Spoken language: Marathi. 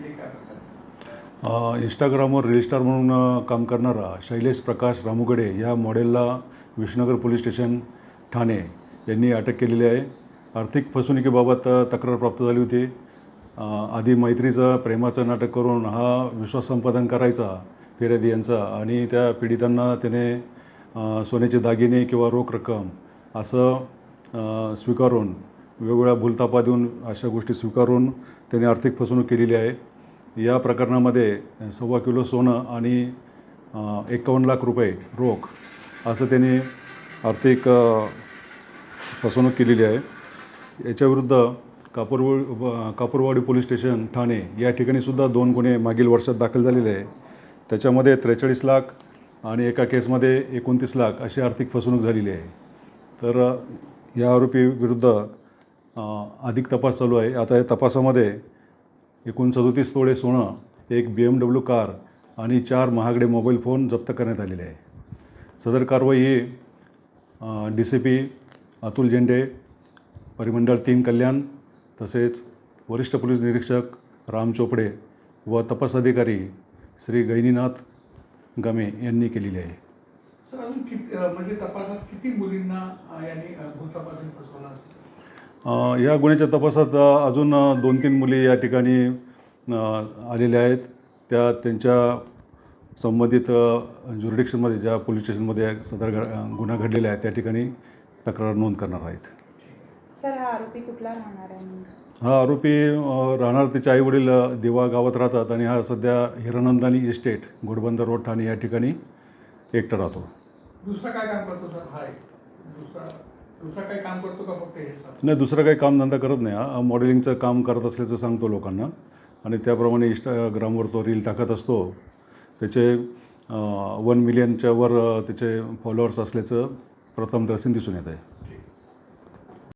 नेमके काय प्रकार? इंस्टाग्रामवर रील स्टार म्हणून काम करणारा शैलेश प्रकाश रामुगडे या मॉडेलला विष्णुनगर पोलीस स्टेशन ठाणे यांनी अटक केलेली आहे. आर्थिक फसवणुकीबाबत तक्रार प्राप्त झाली होती. आधी मैत्रीचं प्रेमाचं नाटक करून हा विश्वास संपादन करायचा फिर्यादी यांचा आणि त्या पीडितांना त्याने सोन्याचे दागिने किंवा रोख रक्कम असं स्वीकारून वेगवेगळ्या भूलथापा देऊन अशा गोष्टी स्वीकारून त्याने आर्थिक फसवणूक केलेली आहे. या प्रकरणामध्ये 1.25 किलो सोनं आणि 51 लाख रुपये रोख असं त्यांनी आर्थिक फसवणूक केलेली आहे. याच्याविरुद्ध कापूरवाडी पोलीस स्टेशन ठाणे या ठिकाणीसुद्धा 2 गुन्हे मागील वर्षात दाखल झालेले आहे. त्याच्यामध्ये 43 लाख आणि एका केसमध्ये 29 लाख अशी आर्थिक फसवणूक झालेली आहे. तर या आरोपीविरुद्ध अधिक तपास चालू आहे. आता या तपासामध्ये एकूण 37 तोळे सोनं, एक BMW कार आणि 4 महागडे मोबाईल फोन जप्त करण्यात आलेले आहे. सदर कारवाई ही DCP अतुल झेंडे, परिमंडळ 3 कल्याण तसेच वरिष्ठ पोलीस निरीक्षक राम चोपडे व तपास अधिकारी श्री गैनीनाथ गमे यांनी केलेली आहे. सर, अजून किती म्हणजे तपासात किती मुलींना यांनी भूलथापातून फसवलं? या गुन्ह्याच्या तपासात अजून 2-3 मुली या ठिकाणी आलेल्या आहेत. त्या त्यांच्या संबंधित ज्युरिडिक्शनमध्ये ज्या पोलीस स्टेशनमध्ये सदर गुन्हा घडलेला आहे त्या ठिकाणी तक्रार नोंद करणार आहेत. सर, हा आरोपी कुठला राहणार आहे? हा आरोपी राहणार त्याचे आईवडील दिवा गावात राहतात आणि हा सध्या हिरानंदानी इस्टेट घोडबंदर रोड ठाणे या ठिकाणी एकटा राहतो. दुसरं काय काम करतो सर? हा दुसरं काही काम करतो का फक्त हे सर? नाही, दुसरं काही कामधंदा करत नाही. हा मॉडेलिंगचं काम करत असल्याचं सांगतो लोकांना आणि त्याप्रमाणे इंस्टाग्रामवर तो रील टाकत असतो. त्याचे 1 मिलियनच्या वर त्याचे फॉलोअर्स असल्याचं प्रथम दर्शन दिसून येत आहे.